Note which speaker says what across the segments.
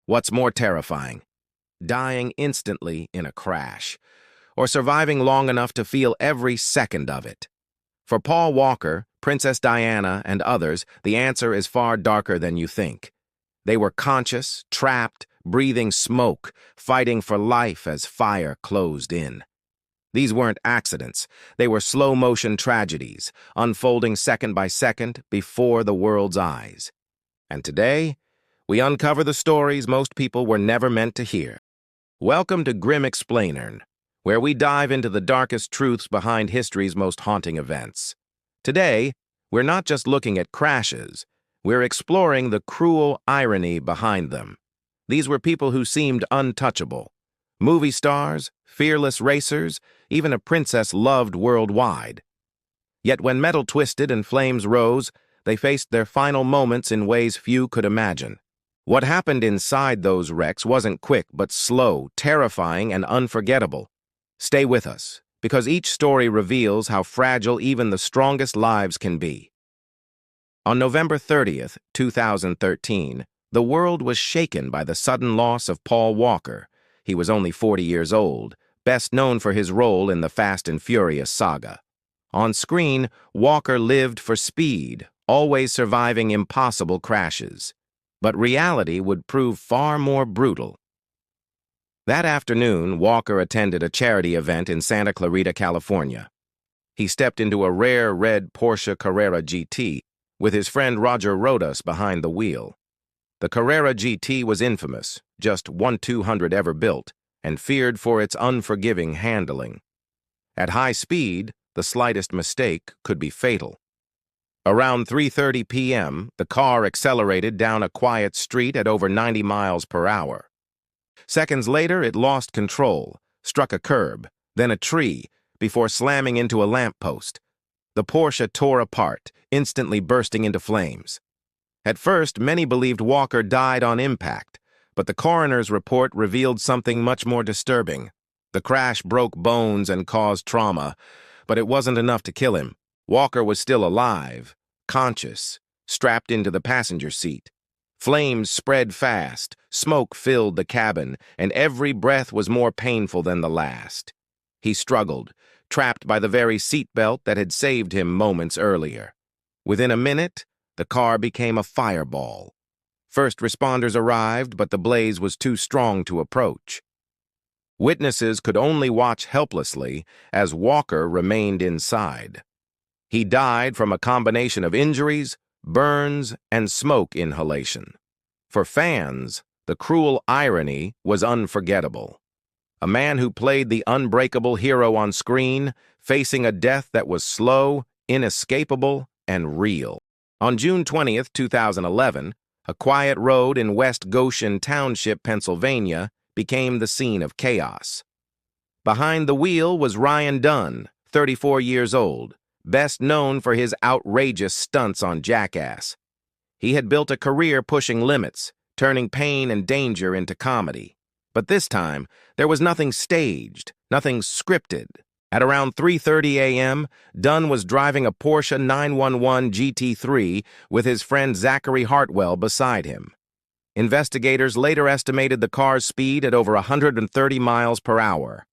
Speaker 1: What's more terrifying? Dying instantly in a crash, or surviving long enough to feel every second of it? For Paul Walker, Princess Diana, and others, the answer is far darker than you think. They were conscious, trapped, breathing smoke, fighting for life as fire closed in. These weren't accidents. They were slow-motion tragedies, unfolding second by second before the world's eyes. And today, we uncover the stories most people were never meant to hear. Welcome to Grim Explainern, where we dive into the darkest truths behind history's most haunting events. Today, we're not just looking at crashes, we're exploring the cruel irony behind them. These were people who seemed untouchable. Movie stars, fearless racers, even a princess loved worldwide. Yet when metal twisted and flames rose, they faced their final moments in ways few could imagine. What happened inside those wrecks wasn't quick but slow, terrifying, and unforgettable. Stay with us, because each story reveals how fragile even the strongest lives can be. On November 30th, 2013, the world was shaken by the sudden loss of Paul Walker. He was only 40 years old, best known for his role in the Fast and Furious saga. On screen, Walker lived for speed, always surviving impossible crashes. But reality would prove far more brutal. That afternoon, Walker attended a charity event in Santa Clarita, California. He stepped into a rare red Porsche Carrera GT with his friend Roger Rodas behind the wheel. The Carrera GT was infamous, just 1/200 ever built, and feared for its unforgiving handling. At high speed, the slightest mistake could be fatal. Around 3:30 p.m., the car accelerated down a quiet street at over 90 miles per hour. Seconds later, it lost control, struck a curb, then a tree, before slamming into a lamppost. The Porsche tore apart, instantly bursting into flames. At first, many believed Walker died on impact, but the coroner's report revealed something much more disturbing. The crash broke bones and caused trauma, but it wasn't enough to kill him. Walker was still alive, conscious, strapped into the passenger seat. Flames spread fast, smoke filled the cabin, and every breath was more painful than the last. He struggled, trapped by the very seatbelt that had saved him moments earlier. Within a minute, the car became a fireball. First responders arrived, but the blaze was too strong to approach. Witnesses could only watch helplessly as Walker remained inside. He died from a combination of injuries, burns, and smoke inhalation. For fans, the cruel irony was unforgettable. A man who played the unbreakable hero on screen, facing a death that was slow, inescapable, and real. On June 20th, 2011, a quiet road in West Goshen Township, Pennsylvania, became the scene of chaos. Behind the wheel was Ryan Dunn, 34 years old, best known for his outrageous stunts on Jackass. He had built a career pushing limits, turning pain and danger into comedy. But this time, there was nothing staged, nothing scripted. At around 3:30 a.m., Dunn was driving a Porsche 911 GT3 with his friend Zachary Hartwell beside him. Investigators later estimated the car's speed at over 130 miles per hour.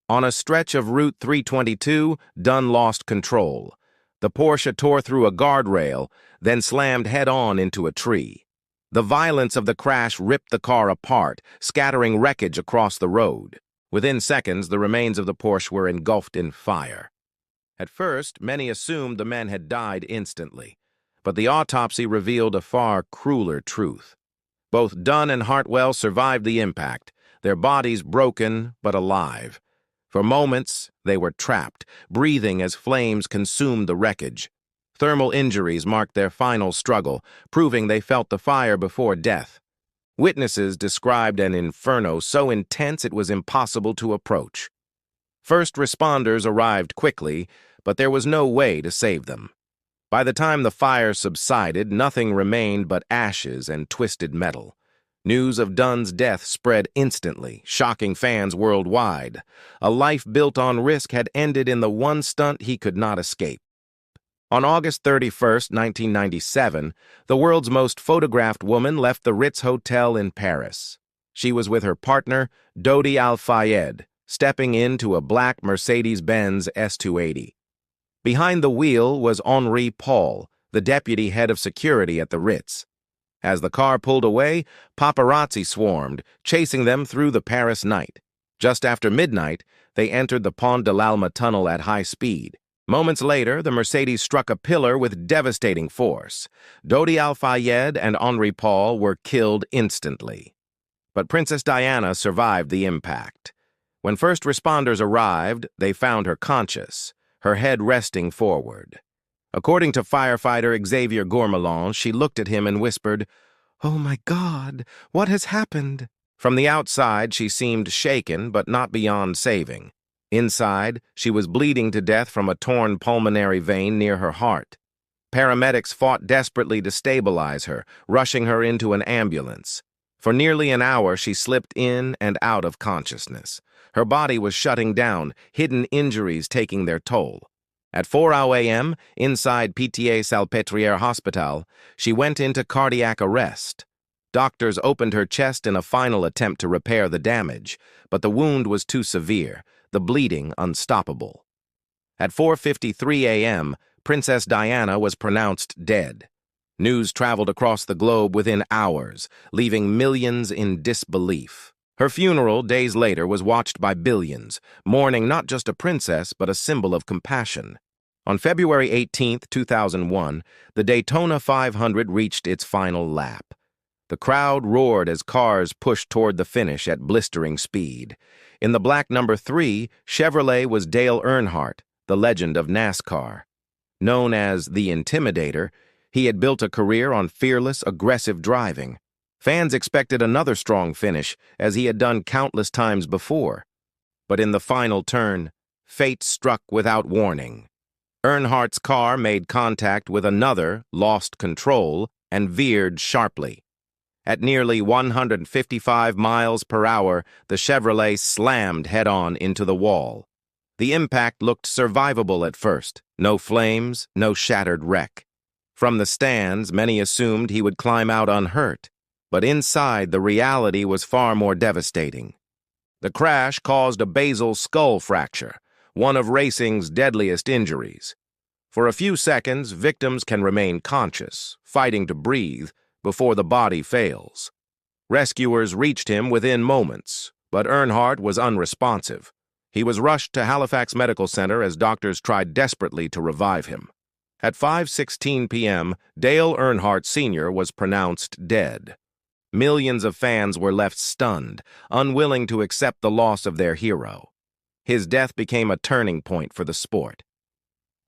Speaker 1: On a stretch of Route 322, Dunn lost control. The Porsche tore through a guardrail, then slammed head-on into a tree. The violence of the crash ripped the car apart, scattering wreckage across the road. Within seconds, the remains of the Porsche were engulfed in fire. At first, many assumed the men had died instantly, but the autopsy revealed a far crueler truth. Both Dunn and Hartwell survived the impact, their bodies broken but alive. For moments, they were trapped, breathing as flames consumed the wreckage. Thermal injuries marked their final struggle, proving they felt the fire before death. Witnesses described an inferno so intense it was impossible to approach. First responders arrived quickly, but there was no way to save them. By the time the fire subsided, nothing remained but ashes and twisted metal. News of Dunn's death spread instantly, shocking fans worldwide. A life built on risk had ended in the one stunt he could not escape. On August 31, 1997, the world's most photographed woman left the Ritz Hotel in Paris. She was with her partner, Dodi Al-Fayed, stepping into a black Mercedes-Benz S280. Behind the wheel was Henri Paul, the deputy head of security at the Ritz. As the car pulled away, paparazzi swarmed, chasing them through the Paris night. Just after midnight, they entered the Pont de l'Alma tunnel at high speed. Moments later, the Mercedes struck a pillar with devastating force. Dodi Al-Fayed and Henri Paul were killed instantly. But Princess Diana survived the impact. When first responders arrived, they found her conscious, her head resting forward. According to firefighter Xavier Gourmelon, she looked at him and whispered, "Oh my God, what has happened?" From the outside, she seemed shaken, but not beyond saving. Inside, she was bleeding to death from a torn pulmonary vein near her heart. Paramedics fought desperately to stabilize her, rushing her into an ambulance. For nearly an hour, she slipped in and out of consciousness. Her body was shutting down, hidden injuries taking their toll. At 4 a.m., inside Pitié-Salpêtrière Hospital, she went into cardiac arrest. Doctors opened her chest in a final attempt to repair the damage, but the wound was too severe, the bleeding unstoppable. At 4:53 a.m., Princess Diana was pronounced dead. News traveled across the globe within hours, leaving millions in disbelief. Her funeral, days later, was watched by billions, mourning not just a princess, but a symbol of compassion. On February 18, 2001, the Daytona 500 reached its final lap. The crowd roared as cars pushed toward the finish at blistering speed. In the black number 3, Chevrolet was Dale Earnhardt, the legend of NASCAR. Known as the Intimidator, he had built a career on fearless, aggressive driving. Fans expected another strong finish, as he had done countless times before. But in the final turn, fate struck without warning. Earnhardt's car made contact with another, lost control, and veered sharply. At nearly 155 miles per hour, the Chevrolet slammed head-on into the wall. The impact looked survivable at first. No flames, no shattered wreck. From the stands, many assumed he would climb out unhurt. But inside, the reality was far more devastating. The crash caused a basal skull fracture, one of racing's deadliest injuries. For a few seconds, victims can remain conscious, fighting to breathe, before the body fails. Rescuers reached him within moments, but Earnhardt was unresponsive. He was rushed to Halifax Medical Center as doctors tried desperately to revive him. At 5:16 p.m., Dale Earnhardt Sr. was pronounced dead. Millions of fans were left stunned, unwilling to accept the loss of their hero. His death became a turning point for the sport.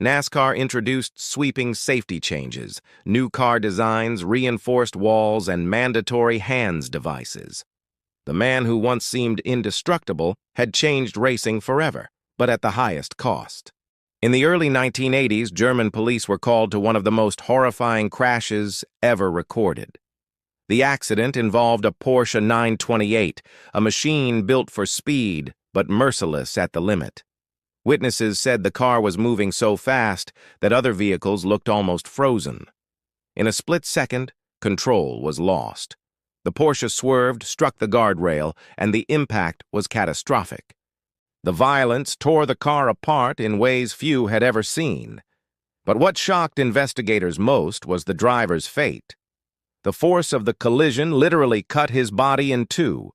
Speaker 1: NASCAR introduced sweeping safety changes, new car designs, reinforced walls, and mandatory hands devices. The man who once seemed indestructible had changed racing forever, but at the highest cost. In the early 1980s, German police were called to one of the most horrifying crashes ever recorded. The accident involved a Porsche 928, a machine built for speed, but merciless at the limit. Witnesses said the car was moving so fast that other vehicles looked almost frozen. In a split second, control was lost. The Porsche swerved, struck the guardrail, and the impact was catastrophic. The violence tore the car apart in ways few had ever seen. But what shocked investigators most was the driver's fate. The force of the collision literally cut his body in two.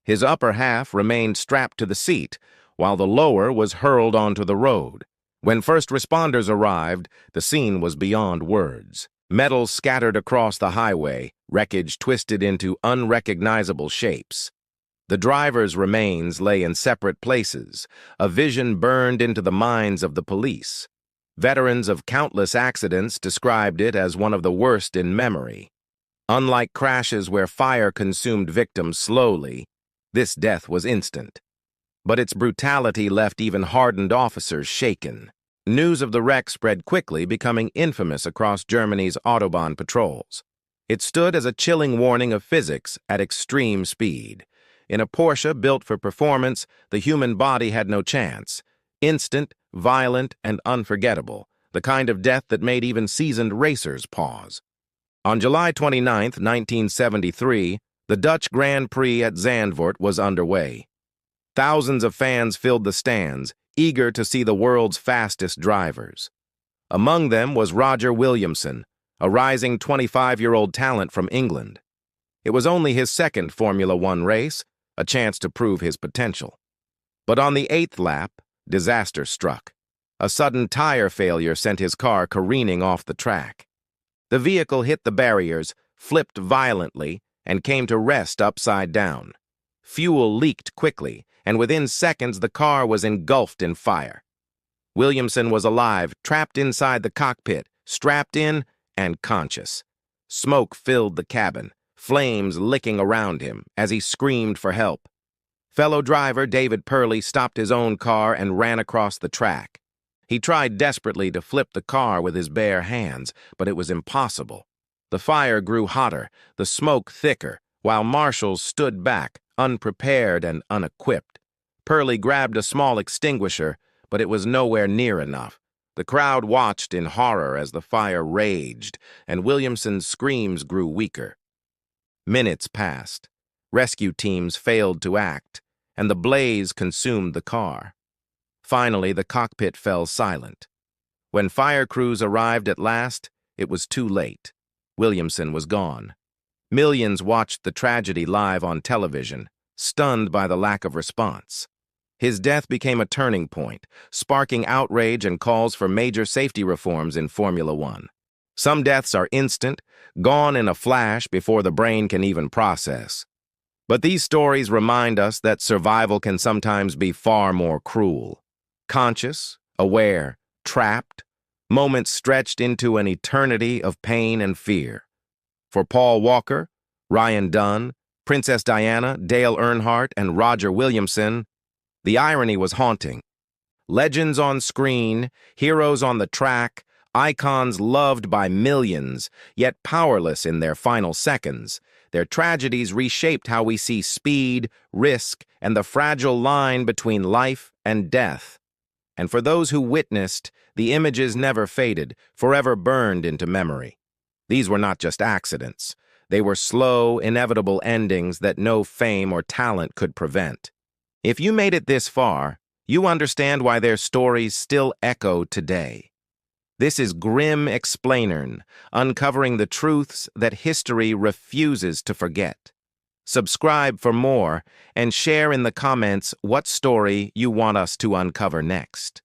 Speaker 1: His upper half remained strapped to the seat, while the lower was hurled onto the road. When first responders arrived, the scene was beyond words. Metal scattered across the highway, wreckage twisted into unrecognizable shapes. The driver's remains lay in separate places, a vision burned into the minds of the police. Veterans of countless accidents described it as one of the worst in memory. Unlike crashes where fire consumed victims slowly, this death was instant. But its brutality left even hardened officers shaken. News of the wreck spread quickly, becoming infamous across Germany's Autobahn patrols. It stood as a chilling warning of physics at extreme speed. In a Porsche built for performance, the human body had no chance. Instant, violent, and unforgettable, the kind of death that made even seasoned racers pause. On July 29, 1973, the Dutch Grand Prix at Zandvoort was underway. Thousands of fans filled the stands, eager to see the world's fastest drivers. Among them was Roger Williamson, a rising 25-year-old talent from England. It was only his second Formula One race, a chance to prove his potential. But on the 8th lap, disaster struck. A sudden tire failure sent his car careening off the track. The vehicle hit the barriers, flipped violently, and came to rest upside down. Fuel leaked quickly, and within seconds the car was engulfed in fire. Williamson was alive, trapped inside the cockpit, strapped in, and conscious. Smoke filled the cabin, flames licking around him as he screamed for help. Fellow driver David Purley stopped his own car and ran across the track. He tried desperately to flip the car with his bare hands, but it was impossible. The fire grew hotter, the smoke thicker, while marshals stood back, unprepared and unequipped. Purley grabbed a small extinguisher, but it was nowhere near enough. The crowd watched in horror as the fire raged, and Williamson's screams grew weaker. Minutes passed. Rescue teams failed to act, and the blaze consumed the car. Finally, the cockpit fell silent. When fire crews arrived at last, it was too late. Williamson was gone. Millions watched the tragedy live on television, stunned by the lack of response. His death became a turning point, sparking outrage and calls for major safety reforms in Formula One. Some deaths are instant, gone in a flash before the brain can even process. But these stories remind us that survival can sometimes be far more cruel. Conscious, aware, trapped, moments stretched into an eternity of pain and fear. For Paul Walker, Ryan Dunn, Princess Diana, Dale Earnhardt, and Roger Williamson, the irony was haunting. Legends on screen, heroes on the track, icons loved by millions, yet powerless in their final seconds. Their tragedies reshaped how we see speed, risk, and the fragile line between life and death. And for those who witnessed, the images never faded, forever burned into memory. These were not just accidents. They were slow, inevitable endings that no fame or talent could prevent. If you made it this far, you understand why their stories still echo today. This is Grim Explainern, uncovering the truths that history refuses to forget. Subscribe for more, and share in the comments what story you want us to uncover next.